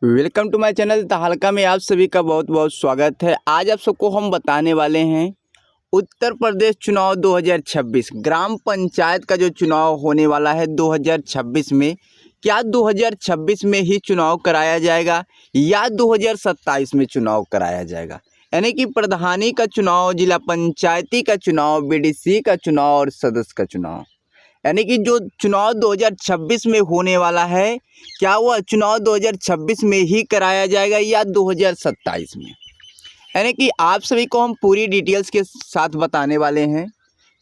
Welcome to my channel तहलका में आप सभी का बहुत बहुत स्वागत है। आज आप सबको हम बताने वाले हैं उत्तर प्रदेश चुनाव 2026 ग्राम पंचायत का जो चुनाव होने वाला है 2026 में, क्या 2026 में ही चुनाव कराया जाएगा या 2027 में चुनाव कराया जाएगा। यानी कि प्रधानी का चुनाव, जिला पंचायती का चुनाव, बीडीसी का चुनाव और सदस्य का चुनाव, यानी कि जो चुनाव 2026 में होने वाला है, क्या वह चुनाव 2026 में ही कराया जाएगा या 2027 में। यानी कि आप सभी को हम पूरी डिटेल्स के साथ बताने वाले हैं।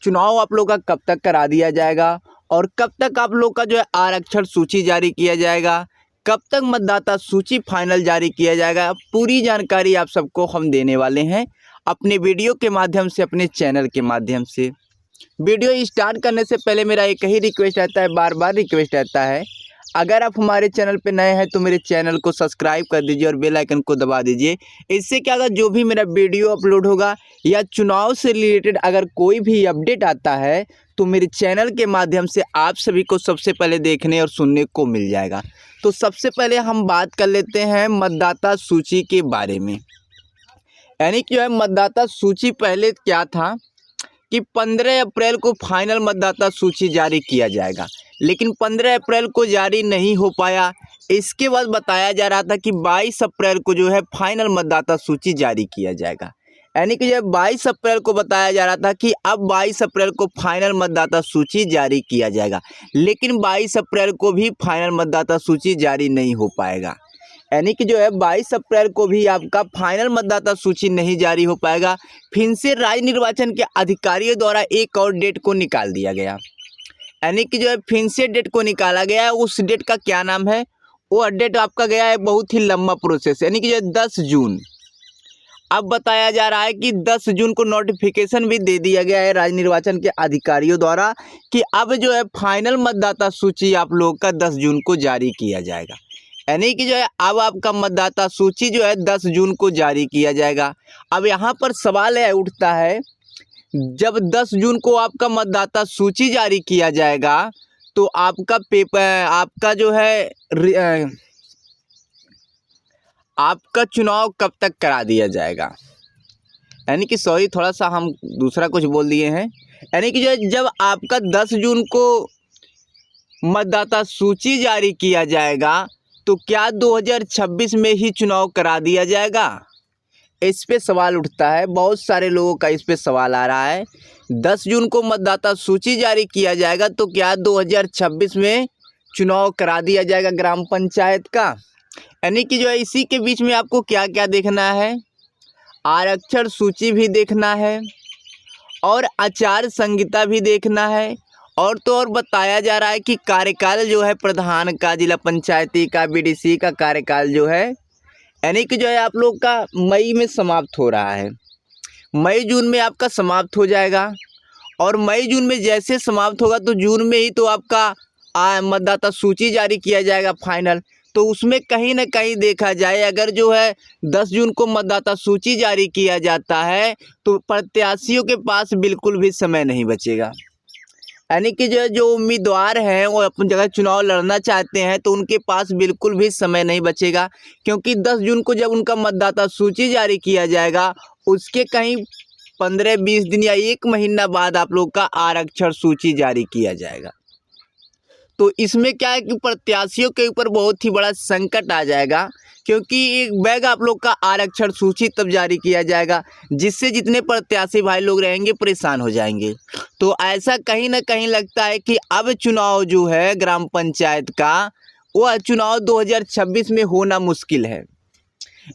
चुनाव आप लोग का कब तक करा दिया जाएगा और कब तक आप लोग का जो है आरक्षण सूची जारी किया जाएगा, कब तक मतदाता सूची फाइनल जारी किया जाएगा, पूरी जानकारी आप सबको हम देने वाले हैं अपने वीडियो के माध्यम से, अपने चैनल के माध्यम से। वीडियो स्टार्ट करने से पहले मेरा एक ही रिक्वेस्ट रहता है, बार बार रिक्वेस्ट रहता है, अगर आप हमारे चैनल पे नए हैं तो मेरे चैनल को सब्सक्राइब कर दीजिए और बेल आइकन को दबा दीजिए। इससे क्या होगा, जो भी मेरा वीडियो अपलोड होगा या चुनाव से रिलेटेड अगर कोई भी अपडेट आता है तो मेरे चैनल के माध्यम से आप सभी को सबसे पहले देखने और सुनने को मिल जाएगा। तो सबसे पहले हम बात कर लेते हैं मतदाता सूची के बारे में। यानी कि जो है मतदाता सूची पहले क्या था कि 15 अप्रैल को फाइनल मतदाता सूची जारी किया जाएगा, लेकिन 15 अप्रैल को जारी नहीं हो पाया। इसके बाद बताया जा रहा था कि 22 अप्रैल को जो है फाइनल मतदाता सूची जारी किया जाएगा। यानी कि जो 22 अप्रैल को बताया जा रहा था कि अब 22 अप्रैल को फाइनल मतदाता सूची जारी किया जाएगा, लेकिन 22 अप्रैल को भी फाइनल मतदाता सूची जारी नहीं हो पाएगा। यानी कि जो है 22 अप्रैल को भी आपका फाइनल मतदाता सूची नहीं जारी हो पाएगा। फिर से राज्य निर्वाचन के अधिकारियों द्वारा एक और डेट को निकाल दिया गया। यानी कि जो है फिर से डेट को निकाला गया है। उस डेट का क्या नाम है, वो डेट आपका गया है बहुत ही लंबा प्रोसेस, यानी कि जो है 10 जून। अब बताया जा रहा है कि 10 जून को नोटिफिकेशन भी दे दिया गया है राज्य निर्वाचन के अधिकारियों द्वारा कि अब जो है फाइनल मतदाता सूची आप लोग का 10 जून को जारी किया जाएगा। यानी कि जो है अब आपका मतदाता सूची जो है 10 जून को जारी किया जाएगा। अब यहाँ पर सवाल है उठता है, जब 10 जून को आपका मतदाता सूची जारी किया जाएगा तो आपका पेपर, आपका जो है आपका चुनाव कब तक करा दिया जाएगा। यानी कि सॉरी, थोड़ा सा हम दूसरा कुछ बोल दिए हैं। यानी कि जो है जब आपका 10 जून को मतदाता सूची जारी किया जाएगा तो क्या 2026 में ही चुनाव करा दिया जाएगा। इस पे सवाल उठता है, बहुत सारे लोगों का इस पे सवाल आ रहा है। 10 जून को मतदाता सूची जारी किया जाएगा तो क्या 2026 में चुनाव करा दिया जाएगा ग्राम पंचायत का। यानी कि जो है इसी के बीच में आपको क्या क्या देखना है, आरक्षण सूची भी देखना है और आचार संहिता भी देखना है। और तो और बताया जा रहा है कि कार्यकाल जो है प्रधान का, जिला पंचायती का, बीडीसी का कार्यकाल जो है, यानी कि जो है आप लोग का मई में समाप्त हो रहा है। मई जून में आपका समाप्त हो जाएगा और मई जून में जैसे समाप्त होगा तो जून में ही तो आपका मतदाता सूची जारी किया जाएगा फाइनल। तो उसमें कहीं ना कहीं देखा जाए, अगर जो है 10 जून को मतदाता सूची जारी किया जाता है तो प्रत्याशियों के पास बिल्कुल भी समय नहीं बचेगा। यानी कि जो उम्मीदवार हैं वो अपनी जगह चुनाव लड़ना चाहते हैं तो उनके पास बिल्कुल भी समय नहीं बचेगा, क्योंकि 10 जून को जब उनका मतदाता सूची जारी किया जाएगा उसके कहीं 15-20 दिन या 1 महीना बाद आप लोग का आरक्षण सूची जारी किया जाएगा। तो इसमें क्या है कि प्रत्याशियों के ऊपर बहुत ही बड़ा संकट आ जाएगा, क्योंकि एक बैग आप लोग का आरक्षण सूची तब जारी किया जाएगा जिससे जितने प्रत्याशी भाई लोग रहेंगे परेशान हो जाएंगे। तो ऐसा कहीं ना कहीं लगता है कि अब चुनाव जो है ग्राम पंचायत का, वह चुनाव 2026 में होना मुश्किल है।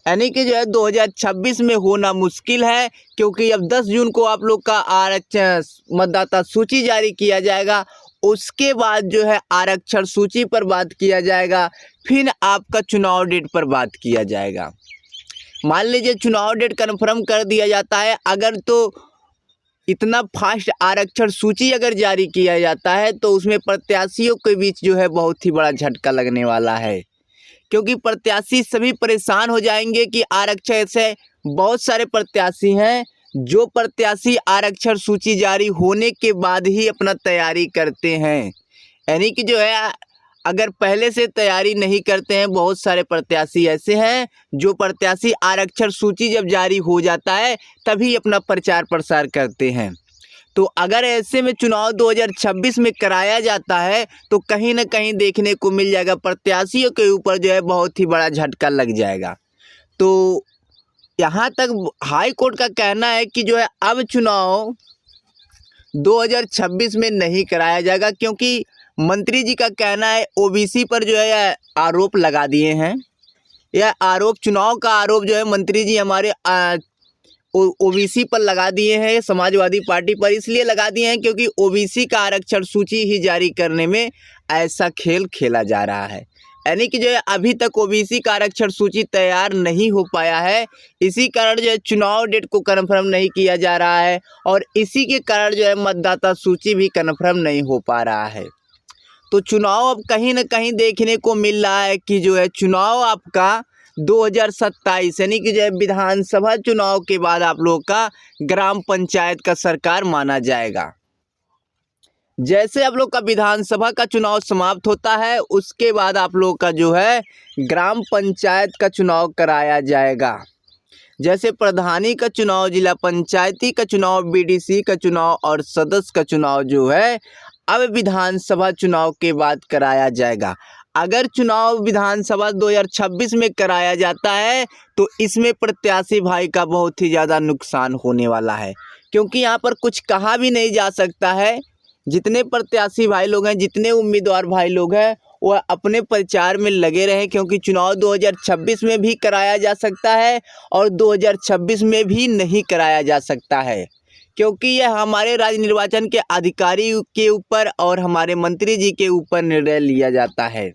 यानी कि जो है 2026 में होना मुश्किल है, क्योंकि अब 10 जून को आप लोग का आरक्षण मतदाता सूची जारी किया जाएगा। उसके बाद जो है आरक्षण सूची पर बात किया जाएगा, फिर आपका चुनाव डेट पर बात किया जाएगा। मान लीजिए चुनाव डेट कन्फर्म कर दिया जाता है अगर, तो इतना फास्ट आरक्षण सूची अगर जारी किया जाता है तो उसमें प्रत्याशियों के बीच जो है बहुत ही बड़ा झटका लगने वाला है, क्योंकि प्रत्याशी सभी परेशान हो जाएंगे कि आरक्षण से बहुत सारे प्रत्याशी हैं जो प्रत्याशी आरक्षण सूची जारी होने के बाद ही अपना तैयारी करते हैं। यानी कि जो है अगर पहले से तैयारी नहीं करते हैं, बहुत सारे प्रत्याशी ऐसे हैं जो प्रत्याशी आरक्षण सूची जब जारी हो जाता है तभी अपना प्रचार प्रसार करते हैं। तो अगर ऐसे में चुनाव 2026 में कराया जाता है तो कहीं ना कहीं देखने को मिल जाएगा प्रत्याशियों के ऊपर जो है बहुत ही बड़ा झटका लग जाएगा। तो यहाँ तक हाई कोर्ट का कहना है कि जो है अब चुनाव 2026 में नहीं कराया जाएगा, क्योंकि मंत्री जी का कहना है ओबीसी पर जो है आरोप लगा दिए हैं। यह आरोप, चुनाव का आरोप जो है मंत्री जी हमारे ओबीसी पर लगा दिए हैं, समाजवादी पार्टी पर इसलिए लगा दिए हैं क्योंकि ओबीसी का आरक्षण सूची ही जारी करने में ऐसा खेल खेला जा रहा है। यानी कि जो है अभी तक ओबीसी का आरक्षण सूची तैयार नहीं हो पाया है, इसी कारण जो है चुनाव डेट को कन्फर्म नहीं किया जा रहा है और इसी के कारण जो है मतदाता सूची भी कन्फर्म नहीं हो पा रहा है। तो चुनाव अब कहीं ना कहीं देखने को मिल रहा है कि जो है चुनाव आपका 2027 यानी कि जो है विधानसभा चुनाव के बाद आप लोग का ग्राम पंचायत का सरकार माना जाएगा। जैसे आप लोग का विधानसभा का चुनाव समाप्त होता है उसके बाद आप लोग का जो है ग्राम पंचायत का चुनाव कराया जाएगा। जैसे प्रधानी का चुनाव, जिला पंचायती का चुनाव, बीडीसी का चुनाव और सदस्य का चुनाव जो है अब विधानसभा चुनाव के बाद कराया जाएगा। अगर चुनाव विधानसभा 2026 में कराया जाता है तो इसमें प्रत्याशी भाई का बहुत ही ज़्यादा नुकसान होने वाला है, क्योंकि यहाँ पर कुछ कहा भी नहीं जा सकता है। जितने प्रत्याशी भाई लोग हैं, जितने उम्मीदवार भाई लोग हैं, वह अपने प्रचार में लगे रहे, क्योंकि चुनाव 2026 में भी कराया जा सकता है और 2026 में भी नहीं कराया जा सकता है, क्योंकि यह हमारे राज्य निर्वाचन के अधिकारी के ऊपर और हमारे मंत्री जी के ऊपर निर्णय लिया जाता है।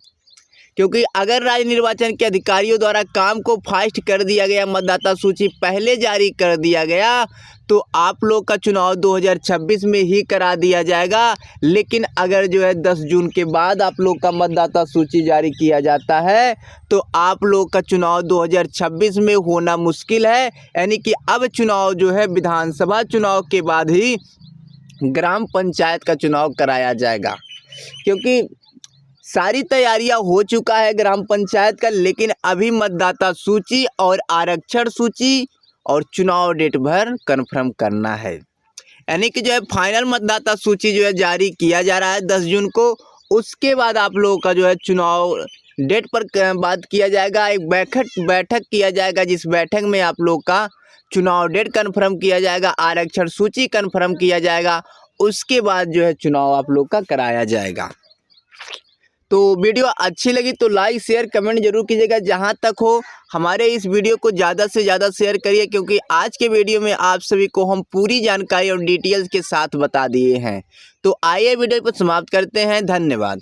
क्योंकि अगर राज्य निर्वाचन के अधिकारियों द्वारा काम को फास्ट कर दिया गया, मतदाता सूची पहले जारी कर दिया गया, तो आप लोग का चुनाव 2026 में ही करा दिया जाएगा। लेकिन अगर जो है 10 जून के बाद आप लोग का मतदाता सूची जारी किया जाता है तो आप लोग का चुनाव 2026 में होना मुश्किल है। यानी कि अब चुनाव जो है विधानसभा चुनाव के बाद ही ग्राम पंचायत का चुनाव कराया जाएगा, क्योंकि सारी तैयारियां हो चुका है ग्राम पंचायत का, लेकिन अभी मतदाता सूची और आरक्षण सूची और चुनाव डेट भर कन्फर्म करना है। यानी कि जो है फाइनल मतदाता सूची जो है जारी किया जा रहा है 10 जून को, उसके बाद आप लोगों का जो है चुनाव डेट पर बात किया जाएगा। एक बैठक किया जाएगा, जिस बैठक में आप लोग का चुनाव डेट कन्फर्म किया जाएगा, आरक्षण सूची कन्फर्म किया जाएगा, उसके बाद जो है चुनाव आप लोग का कराया जाएगा। तो वीडियो अच्छी लगी तो लाइक शेयर कमेंट जरूर कीजिएगा। जहां तक हो हमारे इस वीडियो को ज़्यादा से ज़्यादा शेयर करिए, क्योंकि आज के वीडियो में आप सभी को हम पूरी जानकारी और डिटेल्स के साथ बता दिए हैं। तो आइए वीडियो को समाप्त करते हैं। धन्यवाद।